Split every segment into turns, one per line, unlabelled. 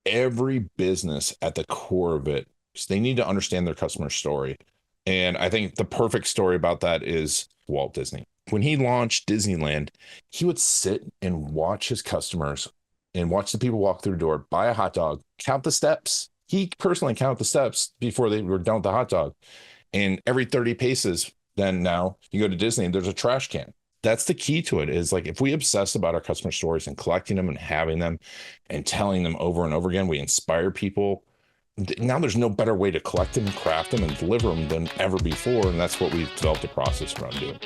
every business at the core of it, they need to understand their customer story. And I think the perfect story about that is Walt Disney. When he launched Disneyland, he would sit and watch his customers and watch the people walk through the door, buy a hot dog, count the steps. He personally counted the steps before they were done with the hot dog. And every 30 paces, then now you go to Disney and there's a trash can. That's the key to it, is like if we obsess about our customer stories and collecting them and having them and telling them over and over again, we inspire people. Now there's no better way to collect them, craft them, and deliver them than ever before. And that's what we've developed a process around doing.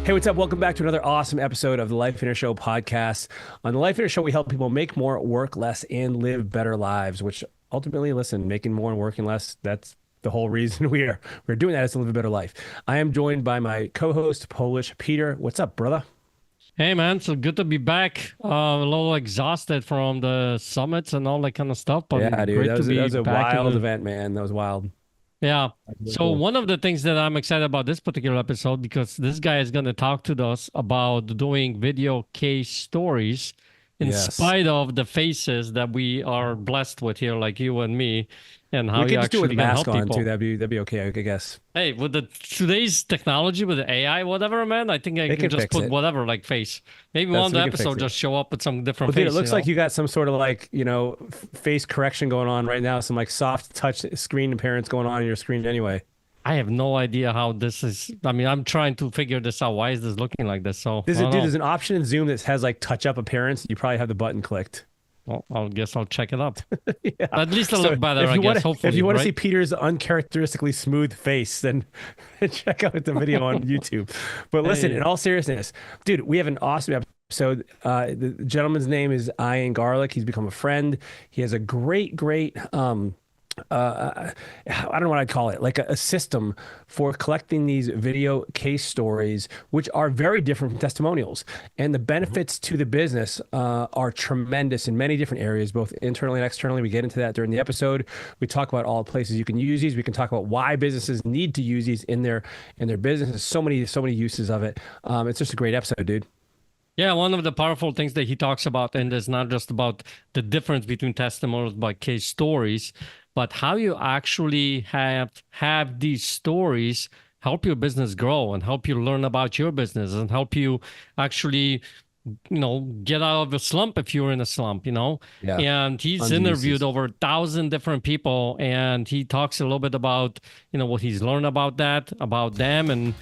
Hey, what's up? Welcome back to another awesome episode of the Life Inner Show podcast. On the Life Inner Show, we help people make more, work less, and live better lives, which ultimately, listen, making more and working less, that's the whole reason we're doing that, is to live a better life. I am joined by my co-host, Polish Peter. What's up, brother?
Hey, man. So good to be back. A little exhausted from the summits and all that kind of stuff. But
yeah, dude,
great
that
to be
was a
back
wild event, man. That was wild.
Yeah.
Really
So
cool.
one of the things that I'm excited about this particular episode, because this guy is going to talk to us about doing video case stories in spite of the faces that we are blessed with here, like you and me, and how
We
you
could just do it with
actually
a
can
mask
help
on
people.
too. That'd be okay, I guess.
Hey, with the today's technology, with the AI, whatever, man, I think I
They
can
can
just
fix
put
it.
whatever, like face. Maybe
We
one
can fix
episode
it.
just show up with some different
Well, dude,
face.
it looks like you got some sort of like, face correction going on right now. Some like soft touch screen appearance going on your screen anyway.
I have no idea how this is. I mean, I'm trying to figure this out. Why is this looking like this? So,
There's an option in Zoom that has like touch up appearance. You probably have the button clicked.
Well, I guess I'll check it out.
Yeah.
At least it'll
So
look better, I guess, hopefully.
if you want to
right?
see Peter's uncharacteristically smooth face, then check out the video on YouTube. But listen,
Hey.
in all seriousness, dude, we have an awesome episode. The gentleman's name is Ian Garlic. He's become a friend. He has a great I don't know what I'd call it, like a system for collecting these video case stories, which are very different from testimonials. And the benefits to the business are tremendous in many different areas, both internally and externally. We get into that during the episode. We talk about all the places you can use these. We can talk about why businesses need to use these in their businesses. So many uses of it. It's just a great episode, dude.
Yeah, one of the powerful things that he talks about, and it's not just about the difference between testimonials by case stories, but how you actually have these stories help your business grow and help you learn about your business and help you actually, get out of a slump if you're in a slump,
Yeah.
And he's
Tons of
interviewed
uses.
over 1,000 different people, and he talks a little bit about, what he's learned about that, about them, and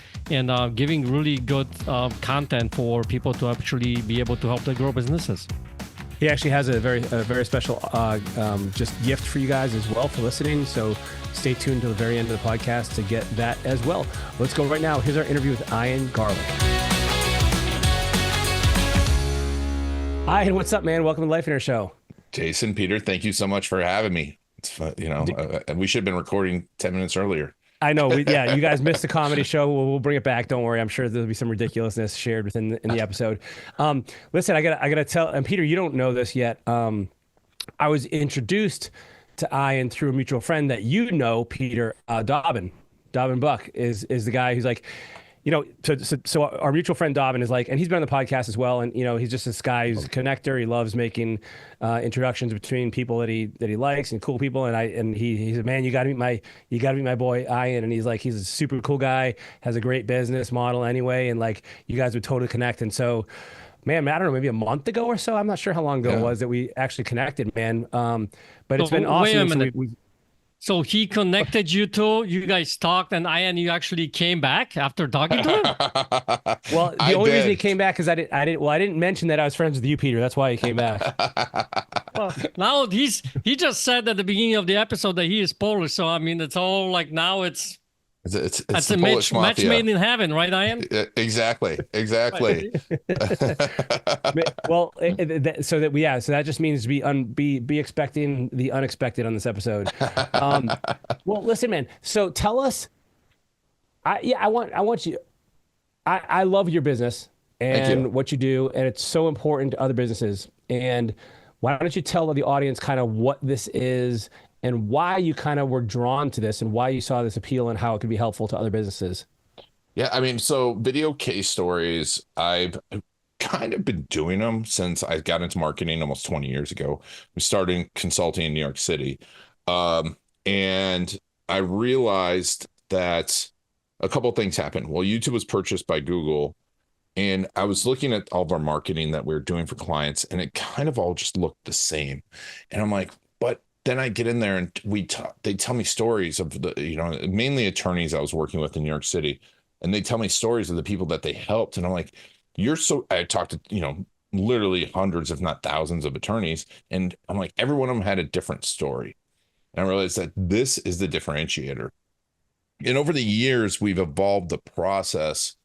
giving really good content for people to actually be able to help them grow businesses.
He actually has a very special just gift for you guys as well for listening. So stay tuned to the very end of the podcast to get that as well. Let's go right now. Here's our interview with Ian Garlic. Ian, what's up, man? Welcome to Life Inner Show.
Jason, Peter, thank you so much for having me. It's fun, we should have been recording 10 minutes earlier.
I know. You guys missed the comedy show. We'll bring it back. Don't worry. I'm sure there'll be some ridiculousness shared in the episode. Listen, I gotta tell, and Peter, you don't know this yet. I was introduced to Ian through a mutual friend that you know, Peter, Dobbin Buck is the guy who's like, so our mutual friend Dobbin is like, and he's been on the podcast as well. And, he's just this guy who's a connector. He loves making introductions between people that he likes and cool people. And he said, man, you got to meet my boy Ian. And he's like, he's a super cool guy, has a great business model anyway. And like, you guys would totally connect. And so, man, I don't know, maybe a month ago or so. I'm not sure how long ago it was that we actually connected, man. But it's been awesome.
Wait a minute. So he connected you two, you guys talked, and you actually came back after talking to him?
Well, the only reason he came back is I didn't mention that I was friends with you, Peter. That's why he came back.
Well, now he just said at the beginning of the episode that he is Polish. So, I mean, it's all like now it's
It's
a
the Polish
match
mafia.
made in heaven, right, Ian?
Exactly.
Well, so that just means be expecting the unexpected on this episode. Well, listen, man. So tell us. I want you. I love your business and what you do, and it's so important to other businesses. And why don't you tell the audience kind of what this is and why you kind of were drawn to this and why you saw this appeal and how it could be helpful to other businesses?
Yeah, I mean, so video case stories, I've kind of been doing them since I got into marketing almost 20 years ago. We started consulting in New York City. Um, and I realized that a couple of things happened. Well, YouTube was purchased by Google, and I was looking at all of our marketing that we were doing for clients, and it kind of all just looked the same. And I'm like, but then I get in there and they tell me stories of mainly attorneys I was working with in New York City, and they tell me stories of the people that they helped. And I'm like, I talked to, literally hundreds, if not thousands of attorneys. And I'm like, every one of them had a different story. And I realized that this is the differentiator. And over the years, we've evolved the process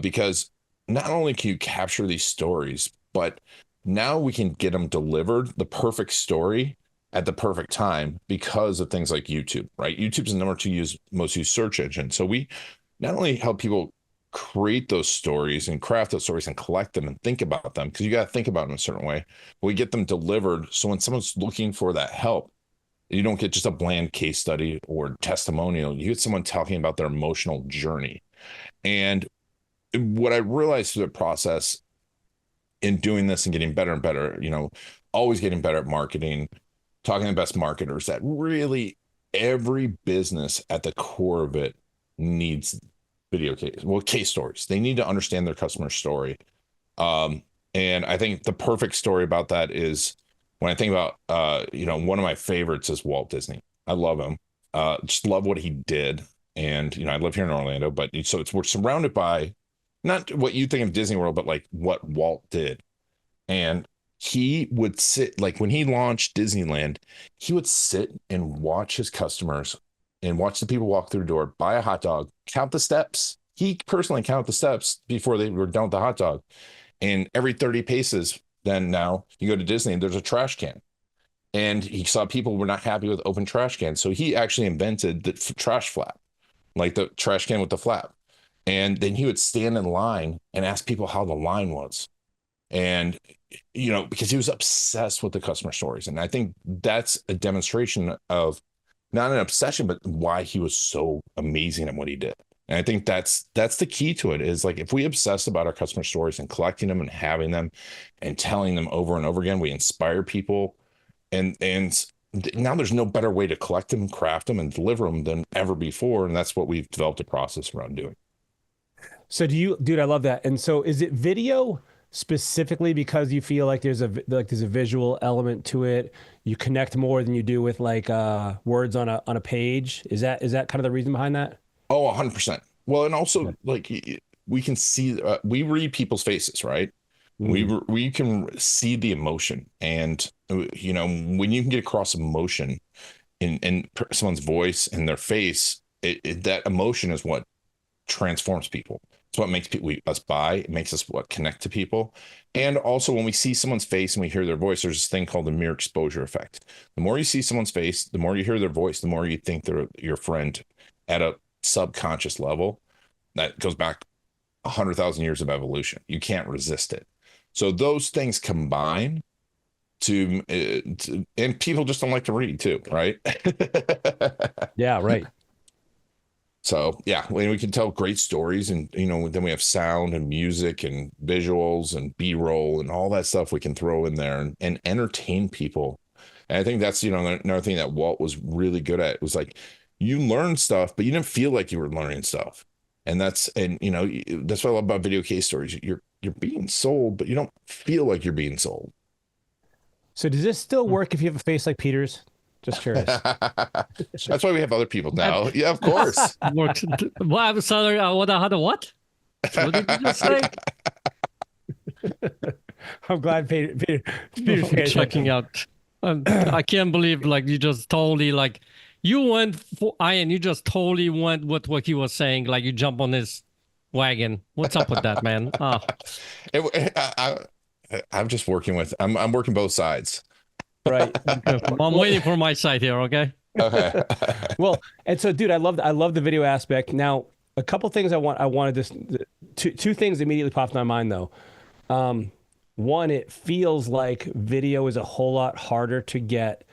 because not only can you capture these stories, but now we can get them delivered the perfect story at the perfect time because of things like YouTube, right? YouTube's the number two most used search engine. So we not only help people create those stories and craft those stories and collect them and think about them, because you got to think about them a certain way, but we get them delivered. So when someone's looking for that help, you don't get just a bland case study or testimonial. You get someone talking about their emotional journey. And what I realized through the process in doing this and getting better and better, always getting better at marketing, talking to the best marketers, that really every business at the core of it needs case stories. They need to understand their customer story. And I think the perfect story about that is when I think about, one of my favorites is Walt Disney. I love him. Just love what he did. And, I live here in Orlando, but we're surrounded by not what you think of Disney World, but like what Walt did. And he would sit, like when he launched Disneyland, he would sit and watch his customers and watch the people walk through the door, buy a hot dog, count the steps. He personally counted the steps before they were done with the hot dog. And every 30 paces, then now you go to Disney and there's a trash can. And he saw people were not happy with open trash cans. So he actually invented the trash flap, like the trash can with the flap. And then he would stand in line and ask people how the line was. And, because he was obsessed with the customer stories. And I think that's a demonstration of not an obsession, but why he was so amazing at what he did. And I think that's the key to it, is like, if we obsess about our customer stories and collecting them and having them and telling them over and over again, we inspire people. And now there's no better way to collect them, craft them, and deliver them than ever before. And that's what we've developed a process around doing.
So dude, I love that. And so is it video specifically because you feel like there's a visual element to it? You connect more than you do with like words on a page. Is that kind of the reason behind that?
Oh, 100%. Well, and also like we can see, we read people's faces, right? We can see the emotion, and when you can get across emotion in someone's voice and their face, that emotion is what transforms people. It's what makes us buy. It makes us connect to people. And also when we see someone's face and we hear their voice, there's this thing called the mere exposure effect. The more you see someone's face, the more you hear their voice, the more you think they're your friend at a subconscious level. That goes back 100,000 years of evolution. You can't resist it. So those things combine to and people just don't like to read too, right?
Yeah, right.
So yeah, we can tell great stories, and then we have sound and music and visuals and B-roll and all that stuff we can throw in there and entertain people. And I think that's another thing that Walt was really good at, was like, you learn stuff, but you didn't feel like you were learning stuff. And that's what I love about video case stories. You're being sold, but you don't feel like you're being sold.
So does this still work if you have a face like Peter's? Just curious.
That's why we have other people now. Yeah, of course.
Works. Well, I'm sorry. What? What did you just say?
I'm glad Peter's
checking out. I can't believe you just totally you went for Ian. You just totally went with what he was saying. Like you jump on his wagon. What's up with that, man? Oh.
I'm just working I'm working both sides.
Right.
I'm waiting for my side here. Okay.
Okay.
Well, and so, dude, I love the video aspect. Now, a couple things I wanted this two things immediately popped in my mind though. One, it feels like video is a whole lot harder to get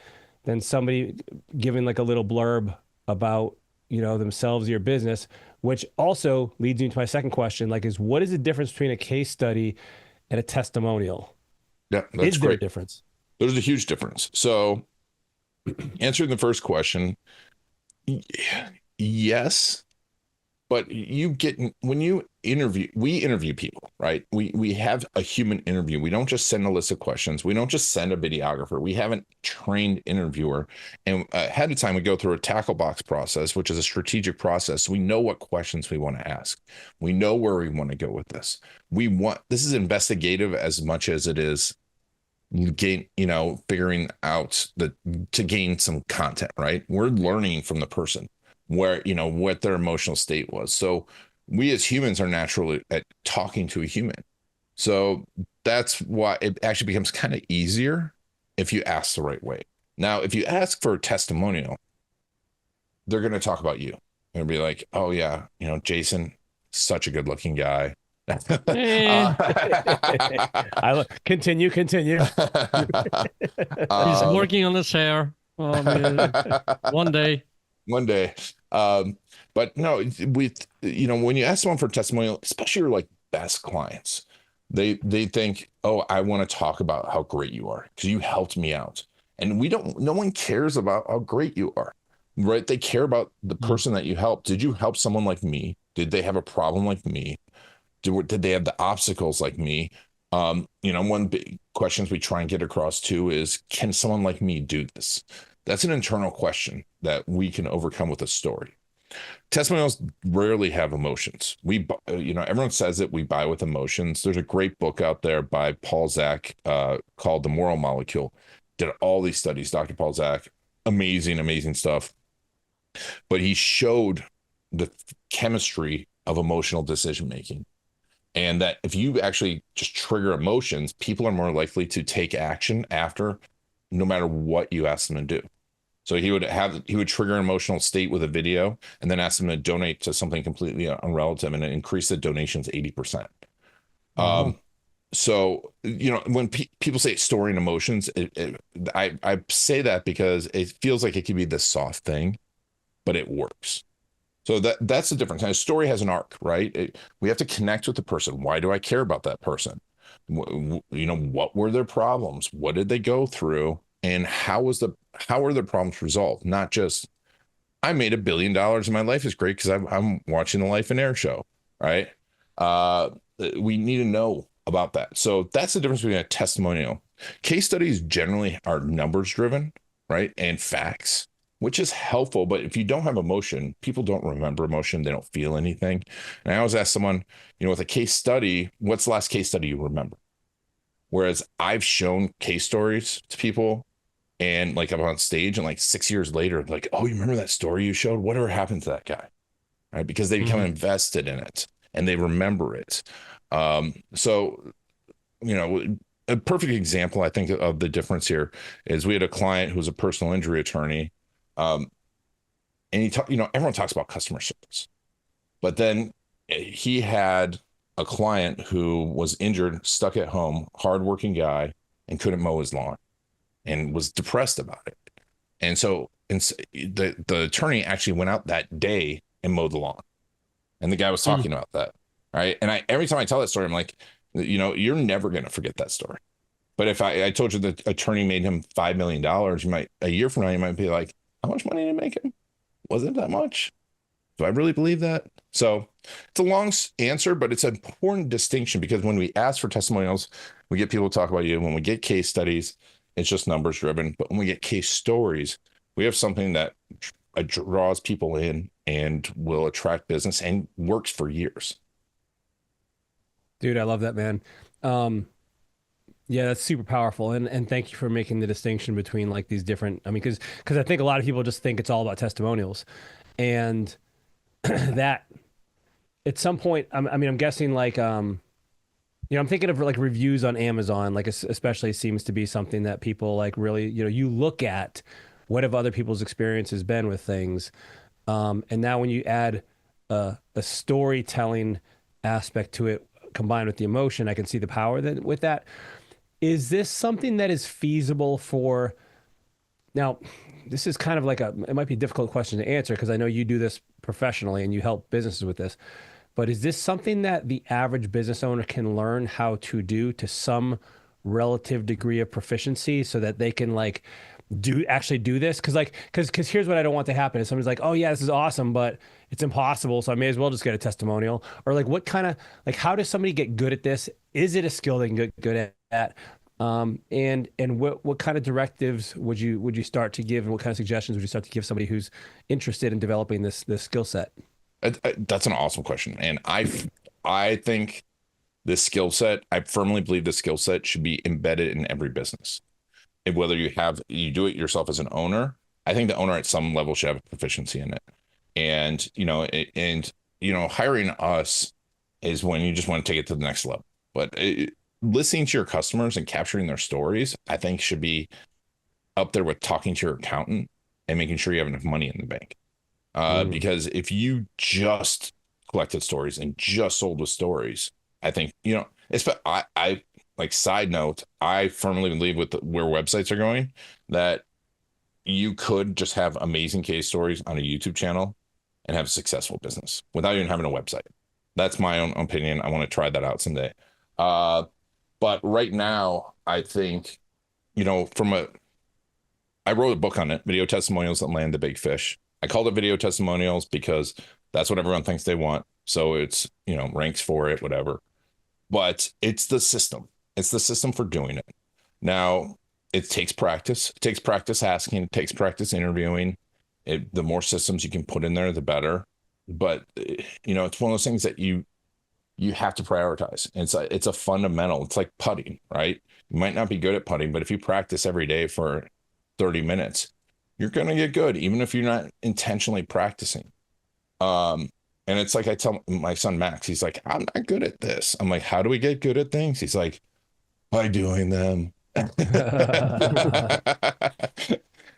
than somebody giving like a little blurb about themselves or your business, which also leads me to my second question, like, is what is the difference between a case study and a testimonial?
Yeah, that's
Is there a
great.
difference?
There's a huge difference. So answering the first question, yes, but you get when you interview, we interview people, right? We have a human interview. We don't just send a list of questions. We don't just send a videographer. We have a trained interviewer, and ahead of time we go through a tackle box process, which is a strategic process. We know what questions we want to ask. We know where we want to go with this. This is investigative as much as it is figuring out to gain some content, right? We're learning from the person where, what their emotional state was. So we as humans are naturally at talking to a human. So that's why it actually becomes kind of easier if you ask the right way. Now, if you ask for a testimonial, they're going to talk about you. They'll be like, oh yeah, Jason, such a good looking guy.
Continue.
He's working on his hair. Oh, man. One day.
One day. But no, when you ask someone for a testimonial, especially your like best clients, they think, oh, I want to talk about how great you are because you helped me out. And no one cares about how great you are, right? They care about the person that you helped. Did you help someone like me? Did they have a problem like me? Did they have the obstacles like me? One big questions we try and get across too is, can someone like me do this? That's an internal question that we can overcome with a story. Testimonials rarely have emotions. Everyone says that we buy with emotions. There's a great book out there by Paul Zak called The Moral Molecule. Did all these studies, Dr. Paul Zak, amazing stuff. But he showed the chemistry of emotional decision making. And that if you actually just trigger emotions, people are more likely to take action after, no matter what you ask them to do. So he would trigger an emotional state with a video and then ask them to donate to something completely unrelative and increase the donations 80%. So, when people say story and emotions, I say that because it feels like it could be the soft thing, but it works. So that's the difference. And a story has an arc, right? We have to connect with the person. Why do I care about that person? What were their problems? What did they go through? And how are their problems resolved? Not just, I made $1 billion and my life is great because I'm watching the Life and Air show, right? We need to know about that. So that's the difference between a testimonial. Case studies generally are numbers driven, right? And facts, which is helpful. But if you don't have emotion, people don't remember emotion. They don't feel anything. And I always ask someone, with a case study, what's the last case study you remember? Whereas I've shown case stories to people and like I'm on stage and like 6 years later, like, oh, you remember that story you showed? Whatever happened to that guy? Right. Because they become invested in it and they remember it. So, a perfect example, I think, of the difference here is we had a client who was a personal injury attorney. And everyone talks about customer service, but then he had a client who was injured, stuck at home, hardworking guy, and couldn't mow his lawn and was depressed about it. And so the attorney actually went out that day and mowed the lawn. And the guy was talking about that. Right. And every time I tell that story, I'm like, you're never going to forget that story. But if I told you the attorney made him $5 million, a year from now, you might be like, how much money did it make him? Wasn't that much? Do I really believe that? So it's a long answer, but it's an important distinction because when we ask for testimonials, we get people to talk about you. When we get case studies, it's just numbers driven. But when we get case stories, we have something that draws people in and will attract business and works for years.
Dude, I love that, man. Yeah, that's super powerful. And thank you for making the distinction between like these different, because I think a lot of people just think it's all about testimonials. And that at some point, I'm guessing like, I'm thinking of like reviews on Amazon, like especially seems to be something that people like really, you look at what have other people's experiences been with things. And now when you add a storytelling aspect to it combined with the emotion, I can see the power with that. Is this something that is feasible for now? this is kind of like it might be a difficult question to answer because I know you do this professionally and you help businesses with this. But is this something that the average business owner can learn how to do to some relative degree of proficiency so that they can like actually do this? Because here's what I don't want to happen is somebody's like, oh yeah, this is awesome, but it's impossible, so I may as well just get a testimonial. Or like what kind of like how does somebody get good at this? Is it a skill they can get good at? And what kind of directives would you start to give, and what kind of suggestions would you start to give somebody who's interested in developing this skill set?
That's an awesome question. And I think this skill set, I firmly believe this skill set should be embedded in every business. And whether you do it yourself as an owner, I think the owner at some level should have a proficiency in it. And, hiring us is when you just want to take it to the next level. But listening to your customers and capturing their stories, I think should be up there with talking to your accountant and making sure you have enough money in the bank. Because if you just collected stories and just sold with stories, I think, I like side note, I firmly believe with where websites are going that you could just have amazing case stories on a YouTube channel and have a successful business without even having a website. That's my own opinion. I want to try that out someday. But right now, I think, I wrote a book on it, Video Testimonials That Land the Big Fish. I called it Video Testimonials because that's what everyone thinks they want. So it's, ranks for it, whatever. But it's the system. It's the system for doing it. Now, it takes practice. It takes practice asking. It takes practice interviewing. The more systems you can put in there, the better. But, it's one of those things that you have to prioritize. It's a fundamental. It's like putting, right? You might not be good at putting, but if you practice every day for 30 minutes, you're going to get good, even if you're not intentionally practicing. And it's like I tell my son, Max, he's like, I'm not good at this. I'm like, how do we get good at things? He's like, by doing them. And,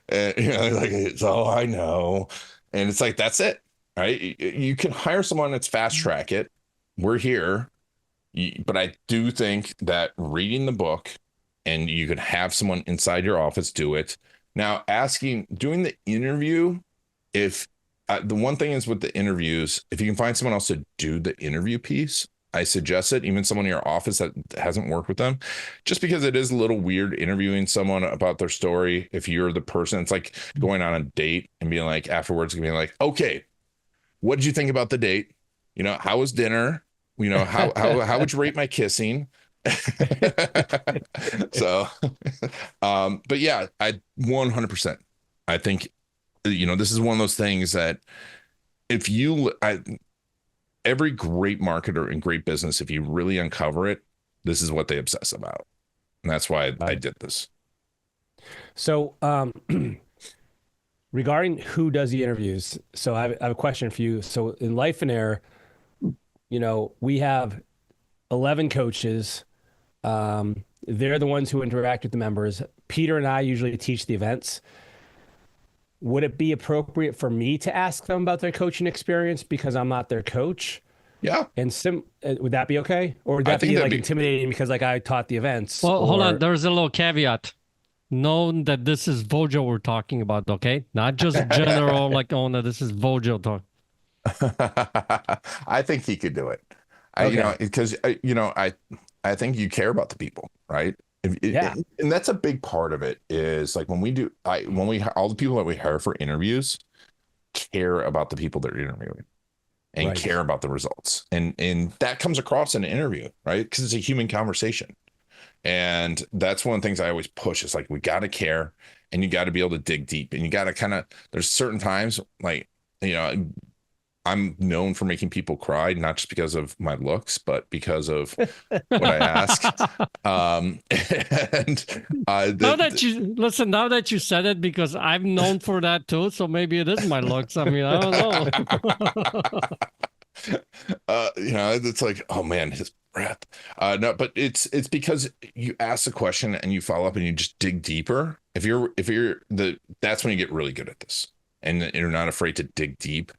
like, it's all I know. And it's like, that's it, right? You can hire someone that's fast track it. We're here. But I do think that reading the book, and you could have someone inside your office do it. Now, doing the interview, if the one thing is with the interviews, if you can find someone else to do the interview piece, I suggest it, even someone in your office that hasn't worked with them, just because it is a little weird interviewing someone about their story. If you're the person, it's like going on a date and being like, afterwards, being like, okay, what did you think about the date? How was dinner? How would you rate my kissing? So, but yeah, I 100%. I think, this is one of those things that every great marketer and great business, if you really uncover it, this is what they obsess about. And that's why I did this.
So, regarding who does the interviews, so I have a question for you. So in Life and Air, we have 11 coaches. They're the ones who interact with the members. Peter and I usually teach the events. Would it be appropriate for me to ask them about their coaching experience because I'm not their coach?
Yeah.
And would that be okay? Or would that be like intimidating because like I taught the events?
Well, hold on. There's a little caveat. Know that this is Vojo we're talking about, okay? Not just general, like, oh no, this is Vojo talk.
I think he could do it. Because I think you care about the people, right?
Yeah.
And that's a big part of it is like all the people that we hire for interviews care about the people they're interviewing and care about the results. And that comes across in an interview, right? Because it's a human conversation. And that's one of the things I always push is like, we got to care and you got to be able to dig deep and you got to there's certain times like, I'm known for making people cry, not just because of my looks, but because of what I ask. Now
that you said it, because I'm known for that too, so maybe it is my looks. I mean, I don't know.
It's like, oh man, his breath. No, but it's because you ask the question and you follow up and you just dig deeper. That's when you get really good at this, and you're not afraid to dig deep.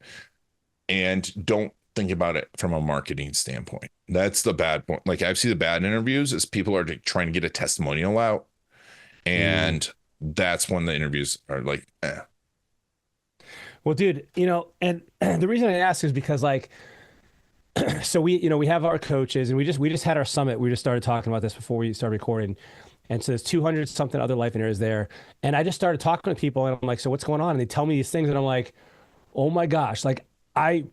And don't think about it from a marketing standpoint. That's the bad point. Like I've seen the bad interviews is people are trying to get a testimonial out. And that's when the interviews are like, eh.
Well, dude, and the reason I ask is because like, so we have our coaches, and we just had our summit. We just started talking about this before we started recording. And so there's 200 something other life engineers there. And I just started talking to people, and I'm like, so what's going on? And they tell me these things, and I'm like, oh my gosh, like I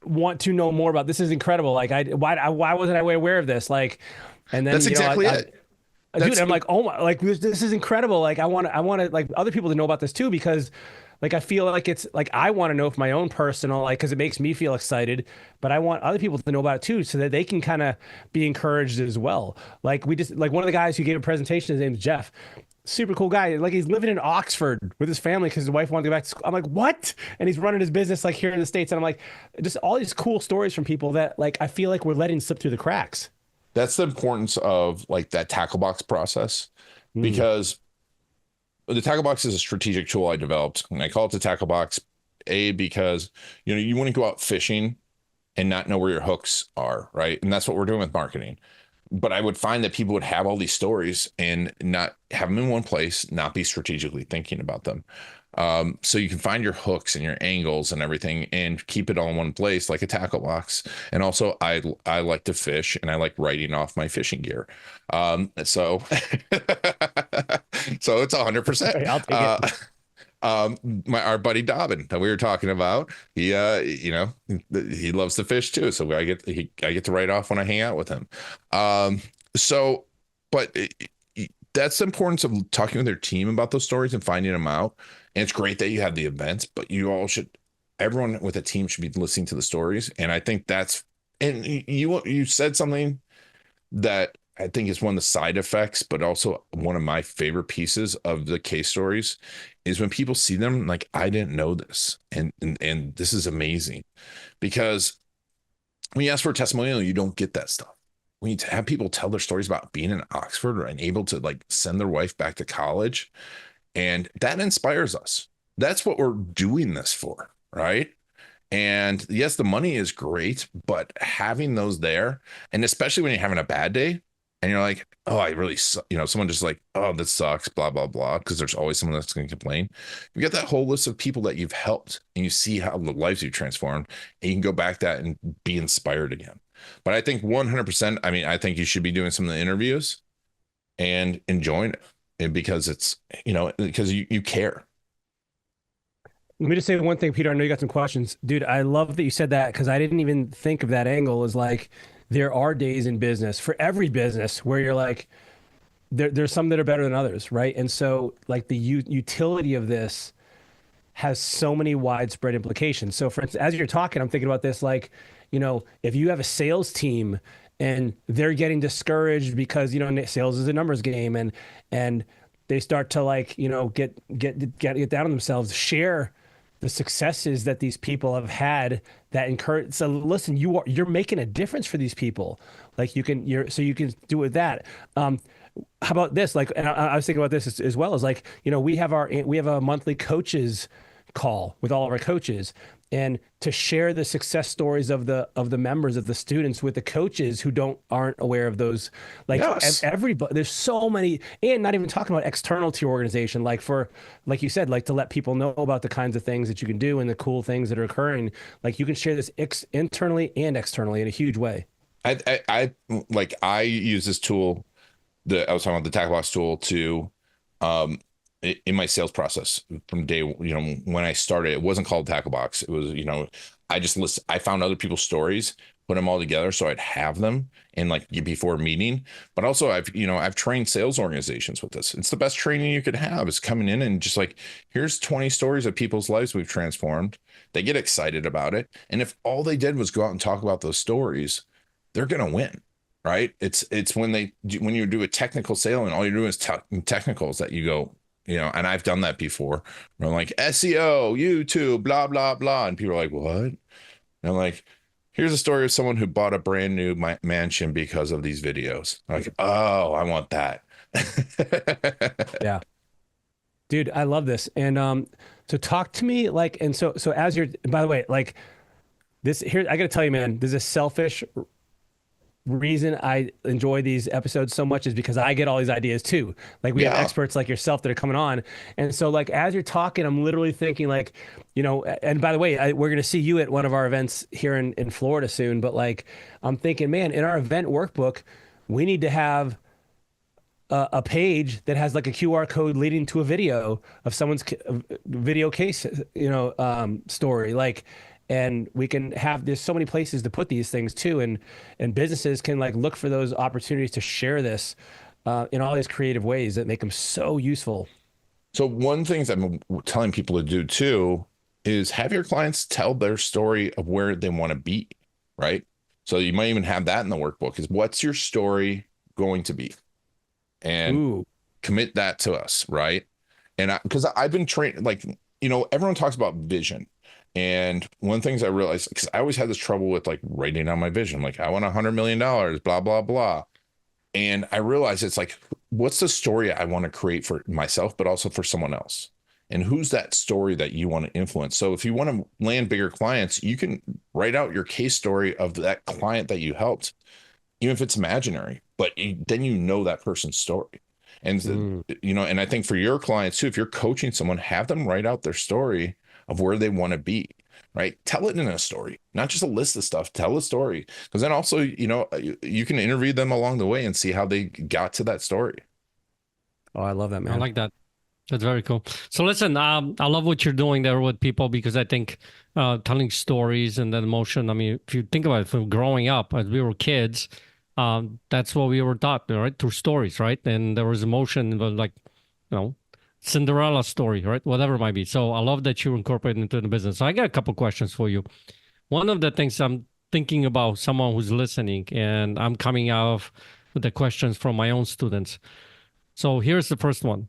want to know more about this. Is incredible. Like why wasn't I aware of this? Like, and then
That's exactly it.
dude, I'm like, oh my, like this is incredible. Like I want to like other people to know about this too, because like I feel like it's like I want to know for my own personal, like, because it makes me feel excited, but I want other people to know about it too, so that they can kind of be encouraged as well. Like we just like one of the guys who gave a presentation, his name's Jeff. Super cool guy. Like he's living in Oxford with his family because his wife wanted to go back to school. I'm like, what? And he's running his business like here in the States. And I'm like, just all these cool stories from people that like I feel like we're letting slip through the cracks.
That's the importance of like that tackle box process, because the tackle box is a strategic tool I developed, and I call it the tackle box, because you want to go out fishing and not know where your hooks are, right? And that's what we're doing with marketing. But I would find that people would have all these stories and not have them in one place, not be strategically thinking about them. So you can find your hooks and your angles and everything and keep it all in one place like a tackle box. And also I like to fish, and I like writing off my fishing gear. So so it's 100%.
Hey, I'll take it.
Our buddy Dobbin that we were talking about, he he loves to fish too, so I get to write off when I hang out with him. So but that's the importance of talking with your team about those stories and finding them out. And it's great that you have the events, but everyone with a team should be listening to the stories. And I think and you said something that I think is one of the side effects, but also one of my favorite pieces of the case stories is when people see them like, I didn't know this. And this is amazing, because when you ask for a testimonial, you don't get that stuff. When you have people tell their stories about being in Oxford and able to like send their wife back to college, and that inspires us. That's what we're doing this for, right? And yes, the money is great, but having those there, and especially when you're having a bad day and you're like, oh, I really, someone just like, oh, this sucks, blah, blah, blah, because there's always someone that's going to complain. You get that whole list of people that you've helped, and you see how the lives you've transformed, and you can go back to that and be inspired again. But I think 100%, I think you should be doing some of the interviews and enjoying it, and because it's, because you care.
Let me just say one thing, Peter. I know you got some questions. Dude, I love that you said that, because I didn't even think of that angle. Is like there are days in business, for every business, where you're like, there's some that are better than others, right? And so like the utility of this has so many widespread implications. So for instance, as you're talking, I'm thinking about this, like, if you have a sales team and they're getting discouraged because, sales is a numbers game, and they start to like, get down on themselves, share the successes that these people have had that encourage. So listen, you're making a difference for these people. Like you can do with that. How about this? Like, and I was thinking about this as well, as like, we have a monthly coaches call with all of our coaches, and to share the success stories of the members, of the students, with the coaches who aren't aware of those. Like
yes.
Everybody, there's so many, and not even talking about external to your organization, like you said, like to let people know about the kinds of things that you can do and the cool things that are occurring. Like you can share this internally and externally in a huge way.
I use this tool I was talking about, the tackle box tool, to in my sales process from day, when I started. It wasn't called tackle box. It was, I found other people's stories, put them all together so I'd have them in like before a meeting. But also I've trained sales organizations with this. It's the best training you could have, is coming in and just like, here's 20 stories of people's lives we've transformed. They get excited about it. And if all they did was go out and talk about those stories, they're going to win. Right. It's when you do a technical sale and all you're doing is technicals, that you go, and I've done that before. I'm like, SEO, YouTube, blah, blah, blah. And people are like, what? And I'm like, here's a story of someone who bought a brand new mansion because of these videos. I'm like, oh, I want that.
Yeah. Dude, I love this. And so talk to me like, and so as you're, by the way, like this here, I got to tell you, man, this is reason I enjoy these episodes so much is because I get all these ideas too. Like we have
Yeah.
experts like yourself that are coming on. And so like as you're talking, I'm literally thinking like, and by the way, we're going to see you at one of our events here in Florida soon. But like, I'm thinking, man, in our event workbook, we need to have a page that has like a QR code leading to a video of someone's video case, story. Like, and we can have, there's so many places to put these things too. And businesses can like look for those opportunities to share this in all these creative ways that make them so useful.
So one thing that I'm telling people to do too is have your clients tell their story of where they want to be, right? So you might even have that in the workbook is what's your story going to be? And commit that to us, right? And because I've been trained, like, everyone talks about vision. And one of the things I realized, because I always had this trouble with like writing down my vision, like I want $100 million, blah, blah, blah. And I realized it's like, what's the story I want to create for myself, but also for someone else? And who's that story that you want to influence? So if you want to land bigger clients, you can write out your case story of that client that you helped, even if it's imaginary, but then that person's story. And, and I think for your clients too, if you're coaching someone, have them write out their story of where they want to be, right? Tell it in a story, not just a list of stuff, tell a story. Because then also, you can interview them along the way and see how they got to that story.
Oh, I love that, man.
I like that. That's very cool. So listen, I love what you're doing there with people because I think telling stories and that emotion, I mean, if you think about it, from growing up as we were kids, that's what we were taught, right? Through stories, right? And there was emotion, but like, Cinderella story, right? Whatever it might be. So I love that you incorporate into the business. So I got a couple questions for you. One of the things I'm thinking about someone who's listening, and I'm coming out with the questions from my own students. So here's the first one.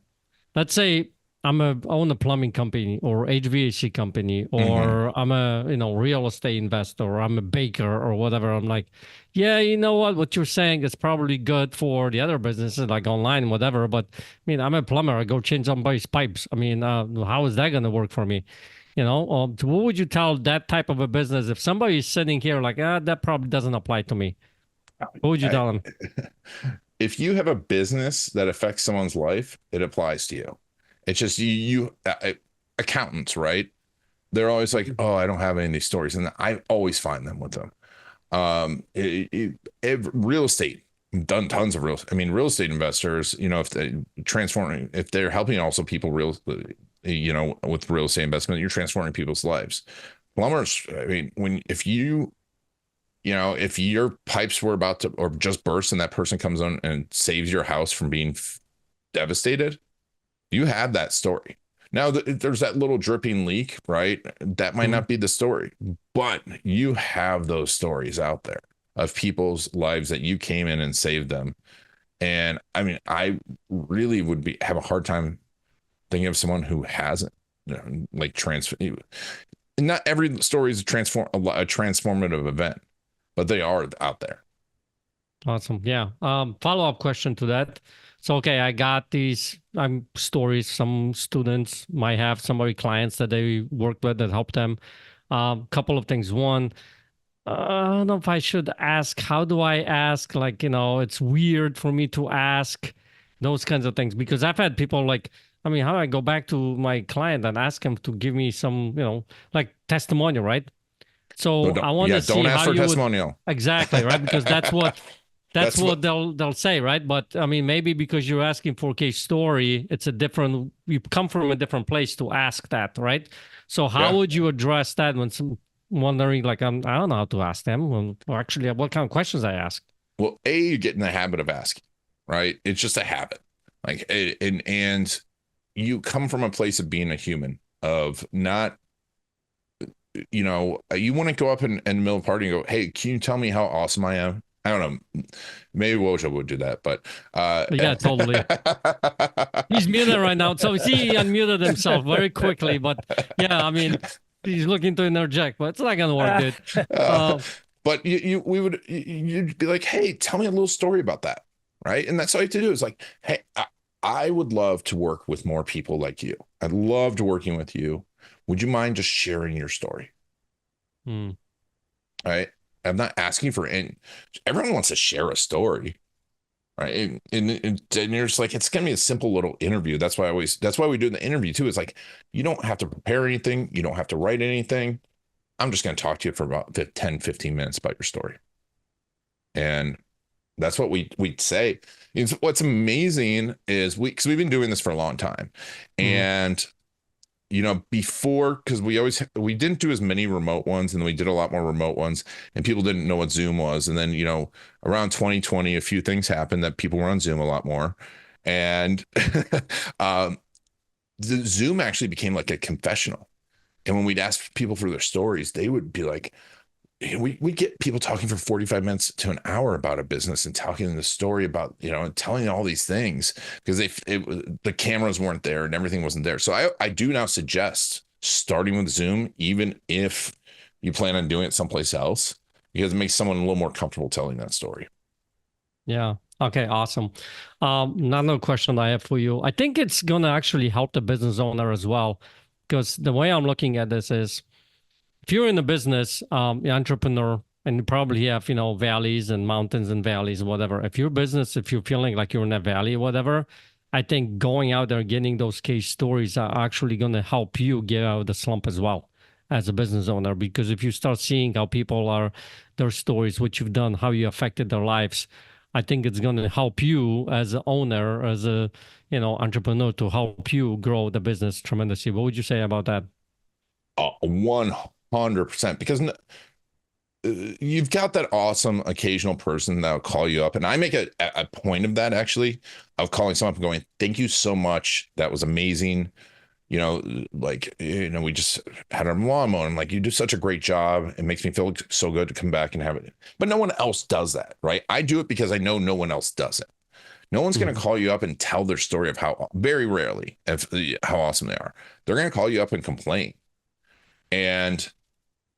Let's say I own a plumbing company or HVAC company, or I'm a real estate investor, or I'm a baker or whatever. I'm like, yeah, you know what you're saying is probably good for the other businesses like online, whatever. But I mean, I'm a plumber. I go change somebody's pipes. I mean, how is that going to work for me? What would you tell that type of a business if somebody's sitting here like, that probably doesn't apply to me? What would you tell them?
If you have a business that affects someone's life, it applies to you. It's just you accountants, right? They're always like, oh, I don't have any of these stories. And I always find them with them. Real estate, done tons of real estate investors, if they're helping also people with real estate investment, you're transforming people's lives. Plumbers, I mean, if your pipes were about to or just burst and that person comes on and saves your house from being devastated, you have that story. Now, there's that little dripping leak, right? That might not be the story, but you have those stories out there of people's lives that you came in and saved them. And I mean, I really would have a hard time thinking of someone who hasn't, not every story is a transformative event, but they are out there.
Awesome. Yeah. Follow-up question to that. So, okay, I got these stories. Some students might have clients that they worked with that helped them. Couple of things. One, I don't know if I should ask. How do I ask? Like, it's weird for me to ask those kinds of things because I've had people like, how do I go back to my client and ask him to give me some, like testimonial, right? So I want to see
don't ask
how
for
you
testimonial.
Exactly, right? Because that's what they'll say, right? But I mean, maybe because you're asking for a case story, you come from a different place to ask that, right? So how would you address that when some wondering, like, I don't know how to ask them, or actually what kind of questions I ask?
Well, you get in the habit of asking, right? It's just a habit. Like, and you come from a place of being a human, of not, you want to go up in the middle of the party and go, hey, can you tell me how awesome I am? I don't know. Maybe Wojo would do that, but
yeah, totally. He's muted right now, so he unmuted himself very quickly. But yeah, I mean, he's looking to interject, but it's not gonna work, dude.
But you'd be like, hey, tell me a little story about that, right? And that's all you have to do is like, hey, I would love to work with more people like you. I loved working with you. Would you mind just sharing your story? Right. I'm not asking for any. Everyone wants to share a story, right? And you're just like, it's gonna be a simple little interview. That's why we do the interview too. It's like, you don't have to prepare anything, you don't have to write anything. I'm just gonna talk to you for about 10, 15 minutes about your story. And that's what we'd say. What's amazing is because we've been doing this for a long time, and before, because we didn't do as many remote ones, and then we did a lot more remote ones, and people didn't know what Zoom was. And then around 2020, a few things happened that people were on Zoom a lot more, and the Zoom actually became like a confessional. And when we'd ask people for their stories, they would be like, we get people talking for 45 minutes to an hour about a business and talking the story about, and telling all these things because the cameras weren't there and everything wasn't there. So I do now suggest starting with Zoom, even if you plan on doing it someplace else, because it makes someone a little more comfortable telling that story.
Yeah. Okay. Awesome. Another question I have for you. I think it's going to actually help the business owner as well, because the way I'm looking at this is, if you're in a business, entrepreneur, and you probably have, valleys and mountains and valleys, whatever. If your business, if you're feeling like you're in a valley or whatever, I think going out there, getting those case stories are actually going to help you get out of the slump as well as a business owner. Because if you start seeing how people are, their stories, what you've done, how you affected their lives, I think it's going to help you as an owner, as a, entrepreneur, to help you grow the business tremendously. What would you say about that?
100%, because you've got that awesome occasional person that'll call you up, and I make a point of that, actually, of calling someone up and going, thank you so much, that was amazing, we just had our lawnmower, and like, you do such a great job, it makes me feel so good to come back and have it. But no one else does that, right? I do it because I know no one else does it. No one's going to call you up and tell their story of very rarely, how awesome they are. They're going to call you up and complain. And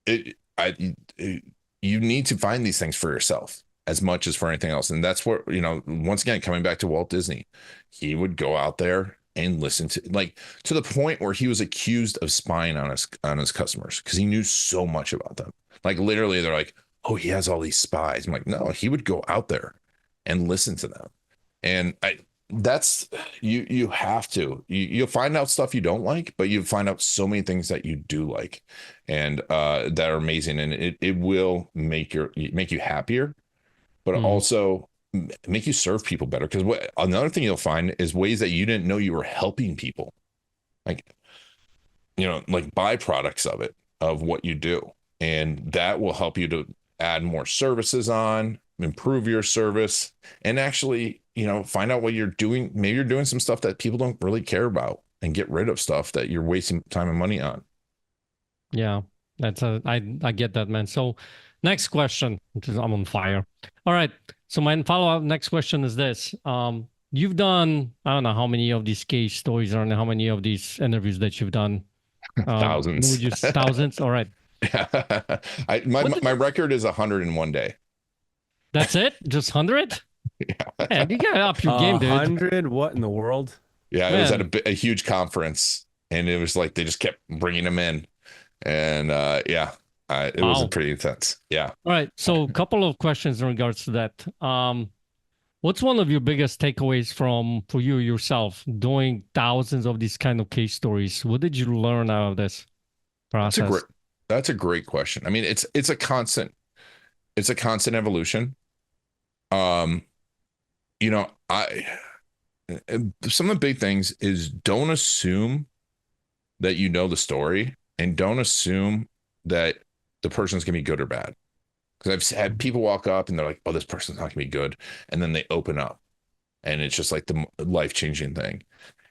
you need to find these things for yourself as much as for anything else. And that's what, once again, coming back to Walt Disney, he would go out there and listen to the point where he was accused of spying on his customers because he knew so much about them. Like, literally, they're like, oh, he has all these spies. I'm like, no, he would go out there and listen to them. And that's you have to, you'll find out stuff you don't like, but you find out so many things that you do like, and that are amazing, and it will make you happier, but also make you serve people better. Because another thing you'll find is ways that you didn't know you were helping people, like byproducts of what you do, and that will help you to add more services on, improve your service, and actually find out what you're doing. Maybe you're doing some stuff that people don't really care about, and get rid of stuff that you're wasting time and money on.
Yeah, I get that, man. So next question, because I'm on fire. All right. So my follow-up next question is this. You've done, I don't know how many of these case stories or how many of these interviews that you've done.
Thousands.
Thousands. All right.
My record is 101 day.
That's it? Just 100?
Yeah.
Man, you got up your game, dude.
100? What in the world?
Yeah, it was at a huge conference, and it was like they just kept bringing them in, and it was pretty intense. Yeah.
All right. So a couple of questions in regards to that. What's one of your biggest takeaways for you yourself doing thousands of these kind of case stories? What did you learn out of this process?
That's a great question. I mean, it's a constant evolution. Some of the big things is, don't assume that you know the story, and don't assume that the person's gonna be good or bad. Because I've had people walk up and they're like, oh, this person's not gonna be good, and then they open up, and it's just like the life-changing thing.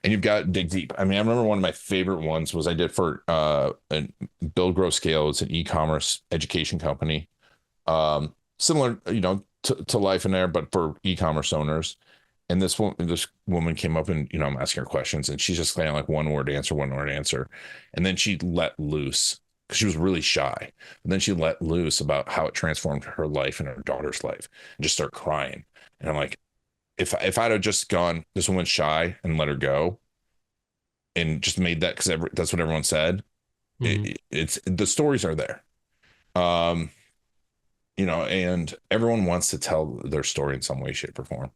And you've got to dig deep. I mean, I remember one of my favorite ones was I did for Build, Grow, Scale. It's an e-commerce education company, similar, to life in there, but for e-commerce owners. And this woman came up, and I'm asking her questions, and she's just kind of like one word answer, and then she let loose because she was really shy. And then she let loose about how it transformed her life and her daughter's life, and just start crying. And I'm like, if I'd have just gone, this woman's shy, and let her go, and just made that, because that's what everyone said. It's the stories are there. and everyone wants to tell their story in some way, shape, or form.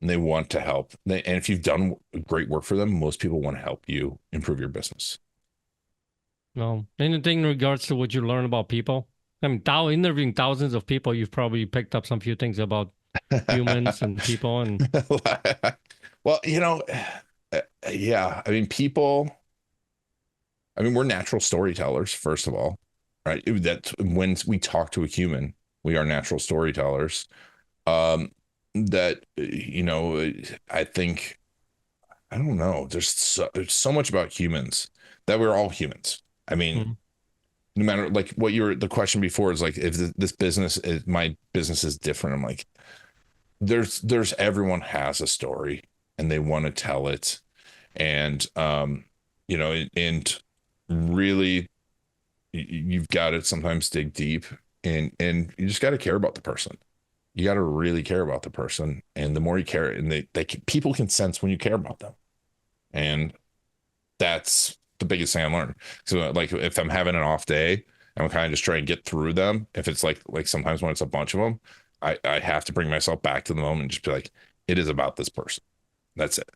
And they want to help. And if you've done great work for them, most people want to help you improve your business.
Well, anything in regards to what you learn about people? I mean, interviewing thousands of people, you've probably picked up some few things about humans and people. And
well, yeah, I mean, we're natural storytellers, first of all, right? That when we talk to a human, we are natural storytellers. That, I think, I don't know, there's so much about humans, that we're all humans. I mean, no matter like the question before is like, if my business is different, I'm like, there's everyone has a story and they want to tell it. And, and really you've got to sometimes dig deep, and you just got to care about the person. You got to really care about the person. And the more you care, and people can sense when you care about them. And that's the biggest thing I learned. So like, if I'm having an off day, I'm kind of just trying to get through them. If it's like sometimes when it's a bunch of them, I have to bring myself back to the moment and just be like, it is about this person. That's it.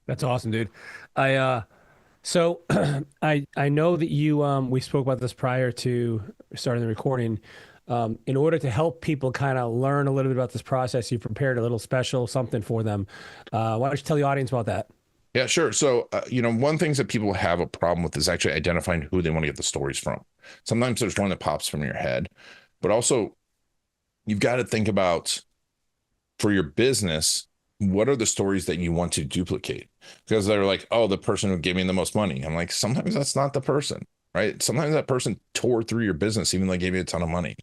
That's awesome, dude. So I know that we spoke about this prior to starting the recording. In order to help people kind of learn a little bit about this process, you prepared a little special something for them. Why don't you tell the audience about that?
Yeah, sure. So, one things that people have a problem with is actually identifying who they want to get the stories from. Sometimes there's one that pops from your head, but also you've got to think about, for your business, what are the stories that you want to duplicate? Because they're like, oh, the person who gave me the most money. I'm like, sometimes that's not the person, right? Sometimes that person tore through your business, even though they gave you a ton of money.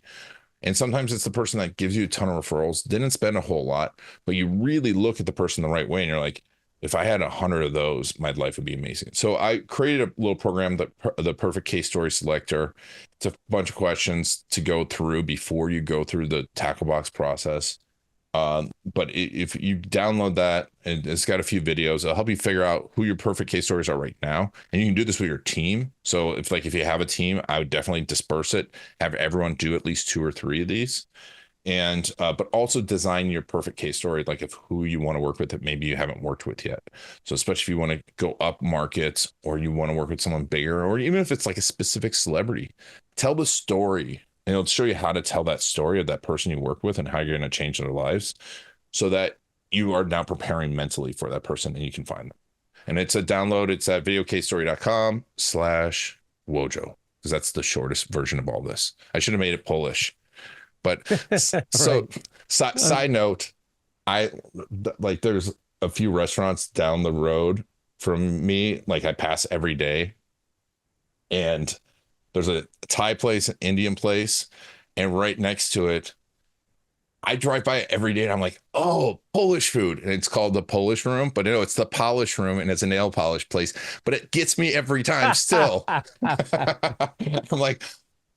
And sometimes it's the person that gives you a ton of referrals, didn't spend a whole lot, but you really look at the person the right way. And you're like, if I had 100 of those, my life would be amazing. So I created a little program, the Perfect Case Story Selector. It's a bunch of questions to go through before you go through the tackle box process. But if you download that, and it's got a few videos, it'll help you figure out who your perfect case stories are right now. And you can do this with your team. So if you have a team, I would definitely disperse it, have everyone do at least 2 or 3 of these. And but also design your perfect case story, like of who you want to work with that maybe you haven't worked with yet. So especially if you want to go up market, or you want to work with someone bigger, or even if it's like a specific celebrity, tell the story, and it'll show you how to tell that story of that person you work with and how you're going to change their lives, so that you are now preparing mentally for that person and you can find them. And it's a download. It's at videocasestory.com/Wojo, because that's the shortest version of all this. I should have made it Polish. But so side note, there's a few restaurants down the road from me, like I pass every day, and there's a Thai place, an Indian place, and right next to it, I drive by it every day and I'm like, oh, Polish food. And it's called the Polish Room, but no, it's the Polish Room, and it's a nail polish place, but it gets me every time still. I'm like,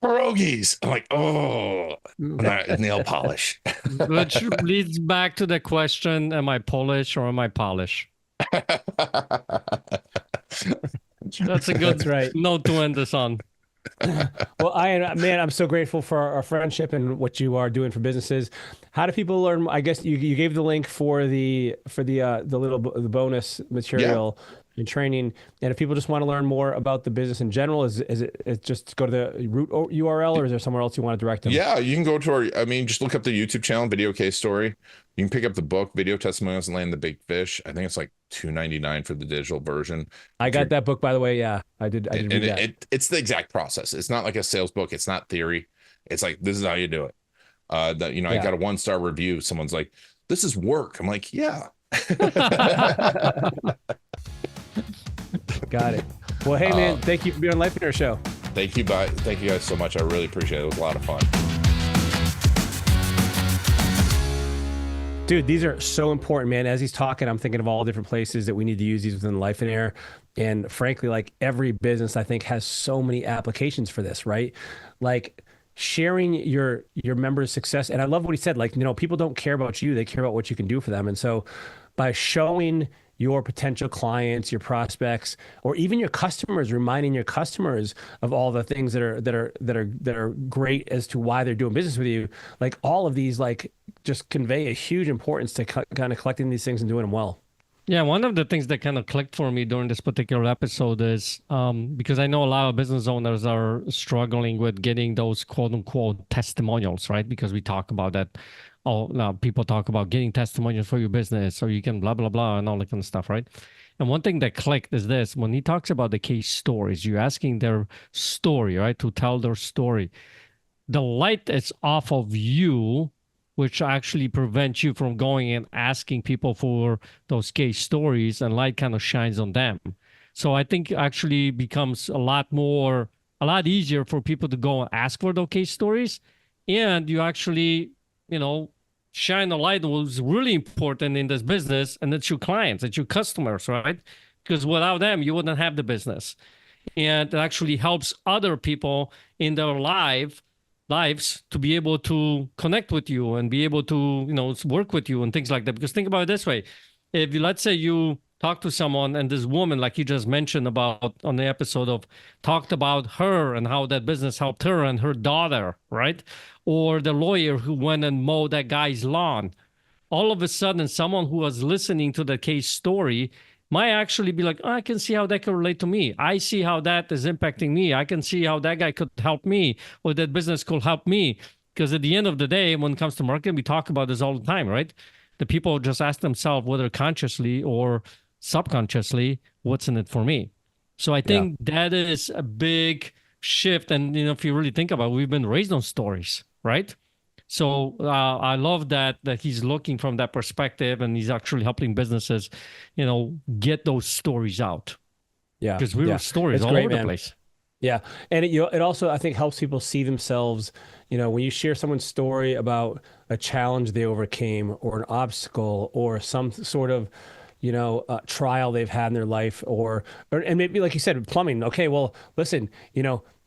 pierogies. I'm like, oh, nail polish.
Which leads back to the question, am I Polish or am I Polish? That's a good note to end this on.
Well, I'm so grateful for our friendship and what you are doing for businesses. How do people learn? I guess you gave the link for the bonus material. Yeah. And training. And if people just want to learn more about the business in general, is it just go to the root URL, or is there somewhere else you want to direct them?
Yeah, you can go to just look up the YouTube channel, Video Case Story. You can pick up the book, Video Testimonials and Land the Big Fish. I think it's like $2.99 for the digital version.
I got that book, by the way. Yeah, I did read that.
It's the exact process. It's not like a sales book. It's not theory. It's like, this is how you do it. I got a 1-star review. Someone's like, this is work. I'm like, yeah.
Got it. Well, hey man, thank you for being on Life in Our Show.
Thank you guys so much. I really appreciate it. It was a lot of fun.
Dude, these are so important, man. As he's talking, I'm thinking of all different places that we need to use these within Life in Air. And frankly, like every business, I think, has so many applications for this, right? Like sharing your members' success. And I love what he said, like, people don't care about you. They care about what you can do for them. And so by showing your potential clients, your prospects, or even your customers, reminding your customers of all the things that are great as to why they're doing business with you. Like all of these, like just convey a huge importance to kind of collecting these things and doing them well.
Yeah, one of the things that kind of clicked for me during this particular episode is because I know a lot of business owners are struggling with getting those quote unquote testimonials, right? Because we talk about that. Oh, now people talk about getting testimonials for your business, or you can blah, blah, blah, and all that kind of stuff, right? And one thing that clicked is this: when he talks about the case stories, you're asking their story, right? To tell their story. The light is off of you, which actually prevents you from going and asking people for those case stories, and light kind of shines on them. So I think actually becomes a lot easier for people to go and ask for those case stories. And you actually, shine a light on what's really important in this business, and it's your clients, it's your customers, right? Because without them, you wouldn't have the business. And it actually helps other people in their lives to be able to connect with you and be able to, work with you and things like that. Because think about it this way. If let's say you talk to someone and this woman, like you just mentioned about on the episode of, talked about her and how that business helped her and her daughter, right? Or the lawyer who went and mowed that guy's lawn. All of a sudden, someone who was listening to the case story might actually be like, oh, I can see how that can relate to me. I see how that is impacting me. I can see how that guy could help me, or that business could help me. Because at the end of the day, when it comes to marketing, we talk about this all the time, right? The people just ask themselves, whether consciously or subconsciously, what's in it for me? So I think that is a big shift. And, if you really think about it, we've been raised on stories, right? So I love that he's looking from that perspective, and he's actually helping businesses, get those stories out.
Yeah,
because we were stories
it's
all
great,
over
man.
the place.
Yeah, and it also, I think, helps people see themselves. When you share someone's story about a challenge they overcame, or an obstacle, or some sort of trial they've had in their life, and maybe, like you said, plumbing. Okay, well, listen,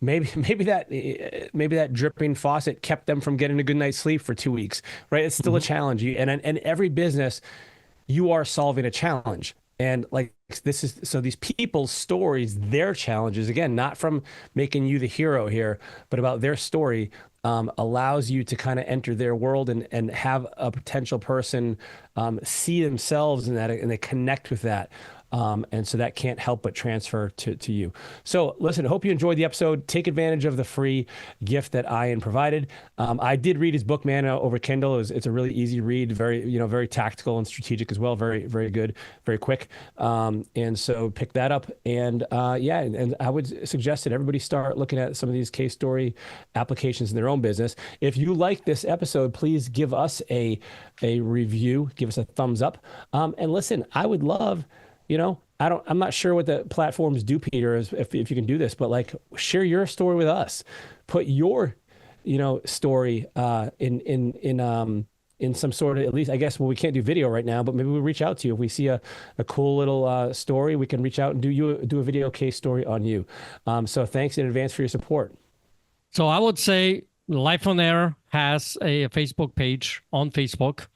maybe that dripping faucet kept them from getting a good night's sleep for 2 weeks, right? It's still a challenge. And every business, you are solving a challenge. And like these people's stories, their challenges, again, not from making you the hero here, but about their story, allows you to kind of enter their world and have a potential person see themselves in that, and they connect with that. And so that can't help but transfer to you. So listen, I hope you enjoyed the episode. Take advantage of the free gift that Ian provided. I did read his book, man, over Kindle. It's a really easy read, very tactical and strategic as well. Very, very good, very quick. And so pick that up. And and I would suggest that everybody start looking at some of these case story applications in their own business. If you like this episode, please give us a review, give us a thumbs up. And listen, I would love, I'm not sure what the platforms do, Peter, if you can do this, but like, share your story with us. Put your, story in some sort of, at least, I guess, well, we can't do video right now, but maybe we'll reach out to you. If we see a cool little story, we can reach out and do a video case story on you. So thanks in advance for your support.
So I would say Life on Air has a Facebook page on Facebook.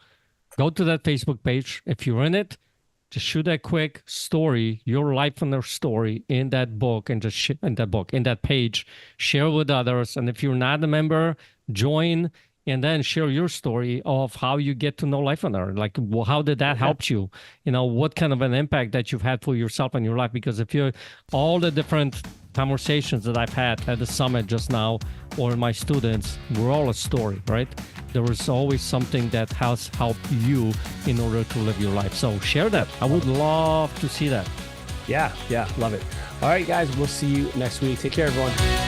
Go to that Facebook page. If you're in it, just shoot that quick story, your Life on Air story in that book, and just in that page, share with others. And if you're not a member, join, and then share your story of how you get to know Life on Air. Like, well, how did that help you? What kind of an impact that you've had for yourself and your life? Because if you're all the different conversations that I've had at the summit just now, or my students, we're all a story, right? There is always something that has helped you in order to live your life. So share that. I would love to see that.
Yeah, love it. All right, guys, we'll see you next week. Take care, everyone.